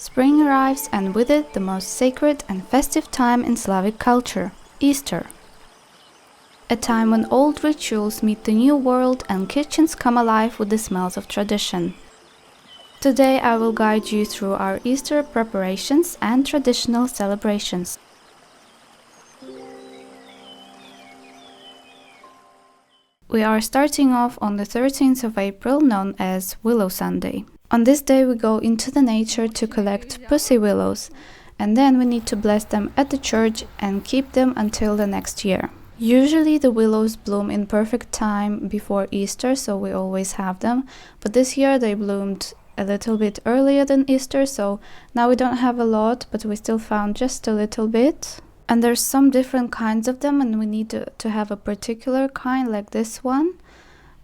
Spring arrives, and with it the most sacred and festive time in Slavic culture, Easter. A time when old rituals meet the new world and kitchens come alive with the smells of tradition. Today I will guide you through our Easter preparations and traditional celebrations. We are starting off on the 13th of April, known as Willow Sunday. On this day we go into the nature to collect pussy willows, and then we need to bless them at the church and keep them until the next year. Usually the willows bloom in perfect time before Easter, so we always have them, but this year they bloomed a little bit earlier than Easter, so now we don't have a lot, but we still found just a little bit. And there's some different kinds of them, and we need to have a particular kind like this one.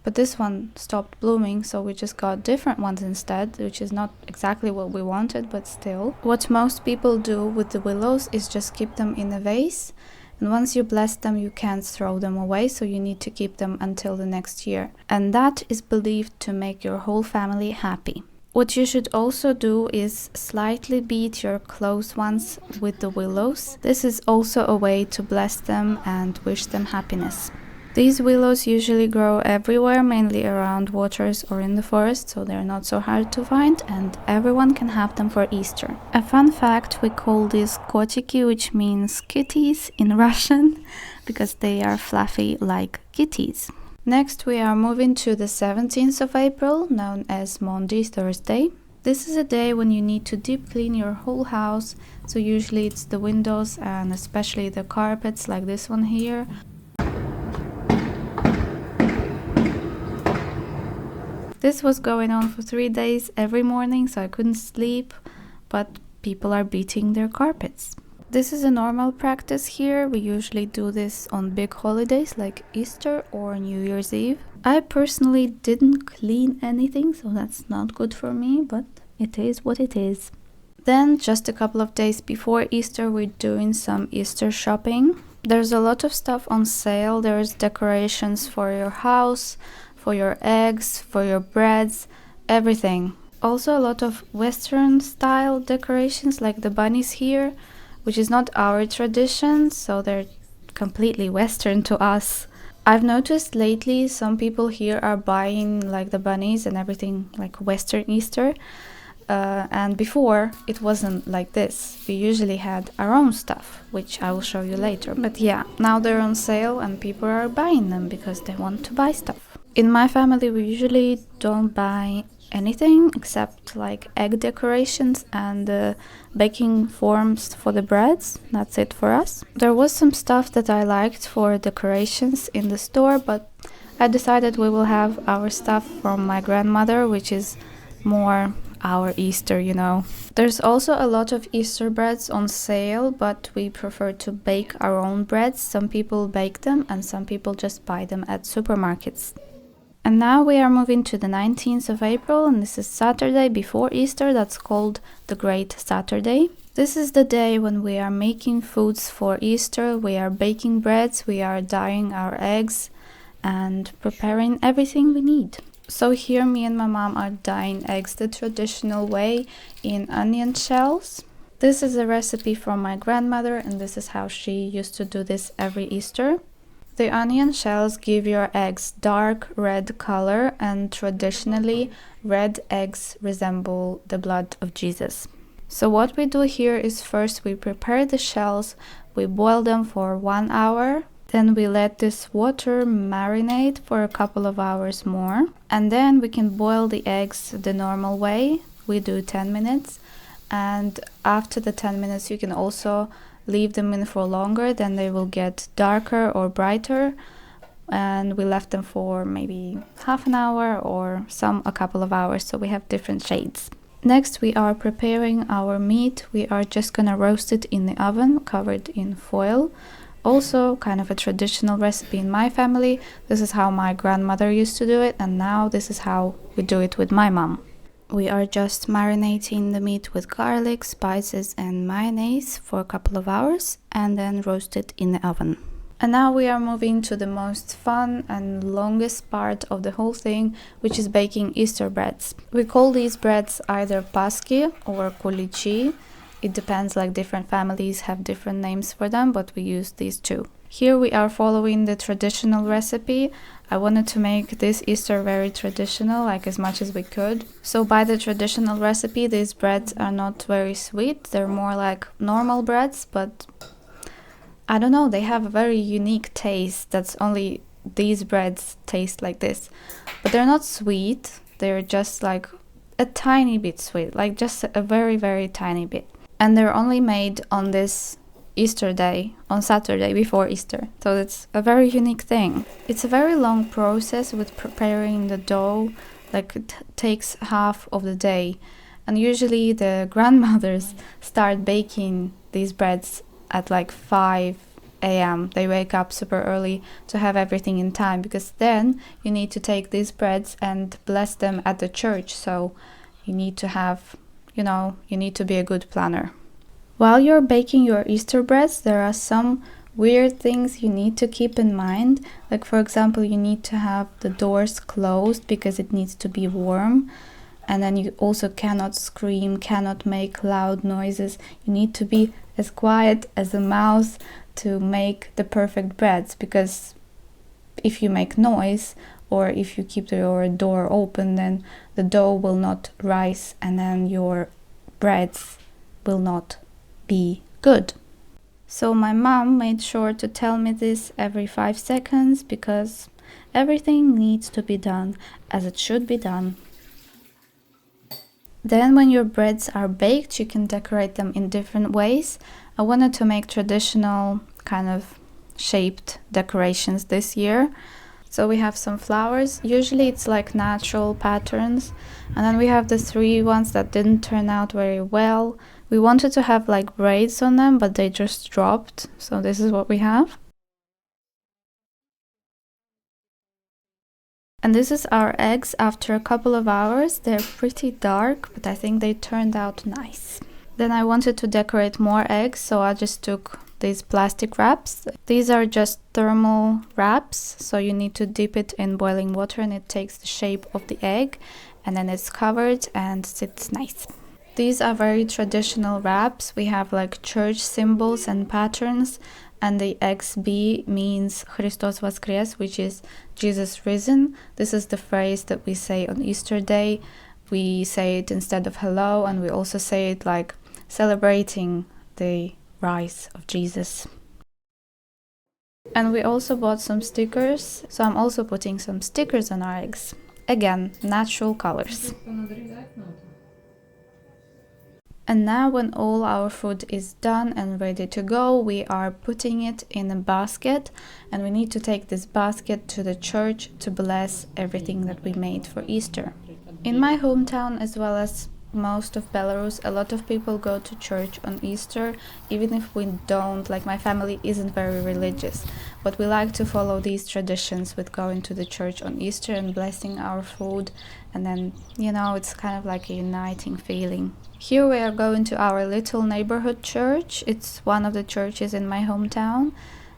But this one stopped blooming, so we just got different ones instead, which is not exactly what we wanted, but still. What most people do with the willows is just keep them in a vase, and once you bless them you can't throw them away, so you need to keep them until the next year. And that is believed to make your whole family happy. What you should also do is slightly beat your close ones with the willows. This is also a way to bless them and wish them happiness. These willows usually grow everywhere, mainly around waters or in the forest, so they're not so hard to find, and everyone can have them for Easter. A fun fact, we call these kotiki, which means kitties in Russian, because they are fluffy like kitties. Next we are moving to the 17th of April, known as Mandy Thursday. This is a day when you need to deep clean your whole house, so usually it's the windows and especially the carpets like this one here. This was going on for 3 days every morning, so I couldn't sleep, but people are beating their carpets. This is a normal practice here. We usually do this on big holidays like Easter or New Year's Eve. I personally didn't clean anything, so that's not good for me, but it is what it is. Then, just a couple of days before Easter, we're doing some Easter shopping. There's a lot of stuff on sale. There's decorations for your house, for your eggs, for your breads, everything. Also a lot of Western style decorations like the bunnies here, which is not our tradition, so they're completely Western to us. I've noticed lately some people here are buying like the bunnies and everything like Western Easter, and before it wasn't like this. We usually had our own stuff, which I will show you later. But yeah, now they're on sale and people are buying them because they want to buy stuff. In my family we usually don't buy anything except like egg decorations and baking forms for the breads. That's it for us. There was some stuff that I liked for decorations in the store, but I decided we will have our stuff from my grandmother, which is more our Easter, you know. There's also a lot of Easter breads on sale, but we prefer to bake our own breads. Some people bake them and some people just buy them at supermarkets. And now we are moving to the 19th of April, and this is Saturday before Easter. That's called the Great Saturday. This is the day when we are making foods for Easter. We are baking breads, we are dyeing our eggs and preparing everything we need. So here me and my mom are dyeing eggs the traditional way in onion shells. This is a recipe from my grandmother, and this is how she used to do this every Easter. The onion shells give your eggs dark red color, and traditionally red eggs resemble the blood of Jesus. So what we do here is first we prepare the shells, we boil them for 1 hour, then we let this water marinate for a couple of hours more, and then we can boil the eggs the normal way. We do 10 minutes, and after the 10 minutes you can also leave them in for longer, then they will get darker or brighter, and we left them for maybe half an hour or a couple of hours, so we have different shades. Next we are preparing our meat. We are just gonna roast it in the oven covered in foil. Also kind of a traditional recipe in my family. This is how my grandmother used to do it, and now this is how we do it with my mom. We are just marinating the meat with garlic, spices and mayonnaise for a couple of hours and then roast it in the oven. And now we are moving to the most fun and longest part of the whole thing, which is baking Easter breads. We call these breads either paski or kulichi. It depends, like different families have different names for them, but we use these two. Here we are following the traditional recipe. I wanted to make this Easter very traditional, like as much as we could. So by the traditional recipe, these breads are not very sweet. They're more like normal breads, but I don't know, they have a very unique taste. That's only these breads taste like this. But they're not sweet. They're just like a tiny bit sweet, like just a very, very tiny bit. And they're only made on this Easter day, on Saturday before Easter. So it's a very unique thing. It's a very long process with preparing the dough, like it takes half of the day. And usually the grandmothers start baking these breads at like 5 a.m. They wake up super early to have everything in time, because then you need to take these breads and bless them at the church. So you need to have, you need to be a good planner. While you're baking your Easter breads, there are some weird things you need to keep in mind. Like, for example, you need to have the doors closed because it needs to be warm. And then you also cannot scream, cannot make loud noises. You need to be as quiet as a mouse to make the perfect breads, because if you make noise or if you keep your door open, then the dough will not rise and then your breads will not be good. So my mom made sure to tell me this every 5 seconds, because everything needs to be done as it should be done. Then when your breads are baked, you can decorate them in different ways. I wanted to make traditional kind of shaped decorations this year. So we have some flowers. Usually it's like natural patterns. And then we have the 3 ones that didn't turn out very well. We wanted to have like braids on them, but they just dropped. So this is what we have. And this is our eggs after a couple of hours. They're pretty dark, but I think they turned out nice. Then I wanted to decorate more eggs, so I just took these plastic wraps. These are just thermal wraps, so you need to dip it in boiling water and it takes the shape of the egg, and then it's covered and sits nice. These are very traditional wraps. We have like church symbols and patterns, and the XB means Christos Voskres, which is Jesus risen. This is the phrase that we say on Easter Day. We say it instead of hello, and we also say it like celebrating the rise of Jesus. And we also bought some stickers, so I'm also putting some stickers on our eggs. Again, natural colors. And now when all our food is done and ready to go, we are putting it in a basket, and we need to take this basket to the church to bless everything that we made for Easter. In my hometown, as well as most of Belarus, a lot of people go to church on Easter, even if we don't. Like, my family isn't very religious, but we like to follow these traditions with going to the church on Easter and blessing our food, and then, it's kind of like a uniting feeling. Here we are going to our little neighborhood church. It's one of the churches in my hometown,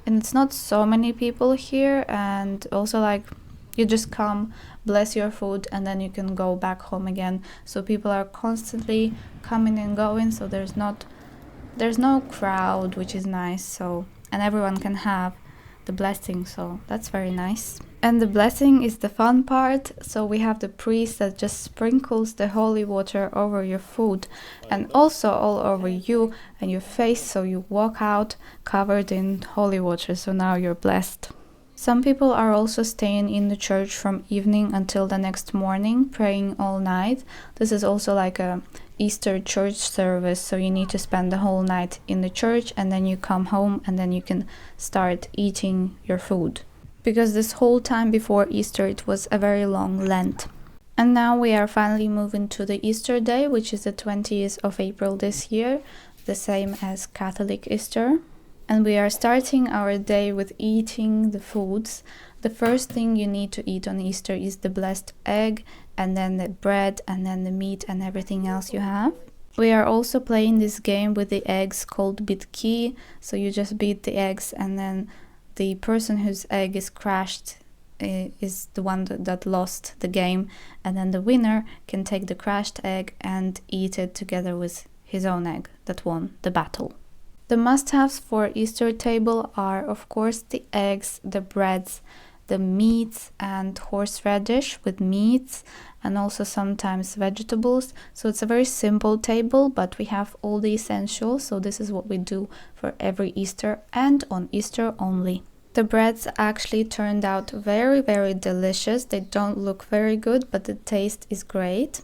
and it's not so many people here, and also like you just come, bless your food, and then you can go back home again. So people are constantly coming and going, so there's no crowd, which is nice. So, and everyone can have the blessing, so that's very nice. And the blessing is the fun part. So we have the priest that just sprinkles the holy water over your food and also all over you and your face, so you walk out covered in holy water, so now you're blessed. Some people are also staying in the church from evening until the next morning, praying all night. This is also like a Easter church service, so you need to spend the whole night in the church and then you come home and then you can start eating your food. Because this whole time before Easter it was a very long Lent. And now we are finally moving to the Easter day, which is the 20th of April this year, the same as Catholic Easter. And we are starting our day with eating the foods. The first thing you need to eat on Easter is the blessed egg, and then the bread, and then the meat and everything else you have. We are also playing this game with the eggs called bitki. So you just beat the eggs and then the person whose egg is crashed is the one that lost the game, and then the winner can take the crashed egg and eat it together with his own egg that won the battle. The must-haves for Easter table are, of course, the eggs, the breads, the meats and horseradish with meats, and also sometimes vegetables. So it's a very simple table, but we have all the essentials. So this is what we do for every Easter and on Easter only. The breads actually turned out very, very delicious. They don't look very good, but the taste is great.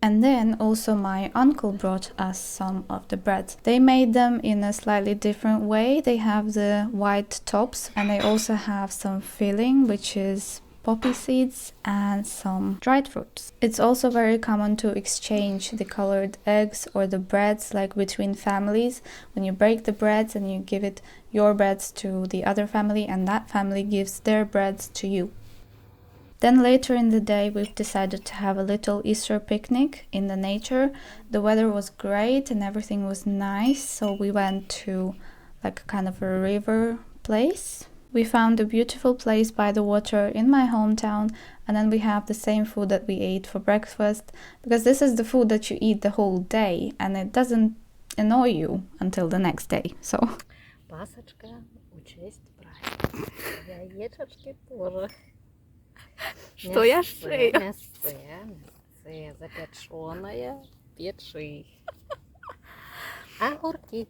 And then also my uncle brought us some of the breads. They made them in a slightly different way. They have the white tops, and they also have some filling, which is poppy seeds and some dried fruits. It's also very common to exchange the colored eggs or the breads, like between families, when you break the breads and you give it your breads to the other family, and that family gives their breads to you. Then later in the day we've decided to have a little Easter picnic in the nature. The weather was great and everything was nice, so we went to like kind of a river place. We found a beautiful place by the water in my hometown, and then we have the same food that we ate for breakfast, because this is the food that you eat the whole day and it doesn't annoy you until the next day. So Пасочка в честь праздника. Яички тоже. Что я шею? Мясце запечённое, печи. Огурки.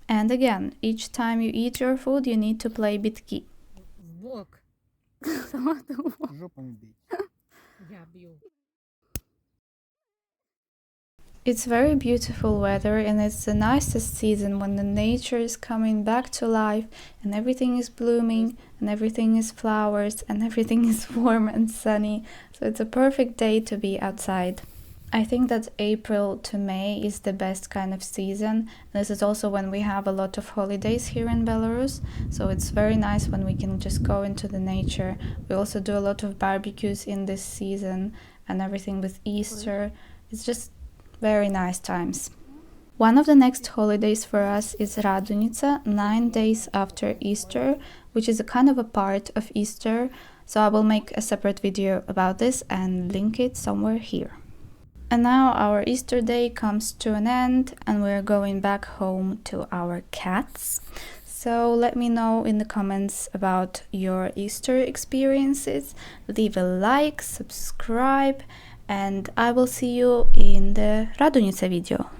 And again, each time you eat your food, you need to play bitki. В бок. Жопами бей. Я бью. It's very beautiful weather, and it's the nicest season when the nature is coming back to life and everything is blooming and everything is flowers and everything is warm and sunny. So it's a perfect day to be outside. I think that April to May is the best kind of season. This is also when we have a lot of holidays here in Belarus, so it's very nice when we can just go into the nature. We also do a lot of barbecues in this season and everything with Easter. It's just very nice times. One of the next holidays for us is Radunica, 9 days after Easter, which is a kind of a part of Easter. So I will make a separate video about this and link it somewhere here. And now our Easter day comes to an end and we're going back home to our cats. So let me know in the comments about your Easter experiences. Leave a like, subscribe, and I will see you in the Radunica video.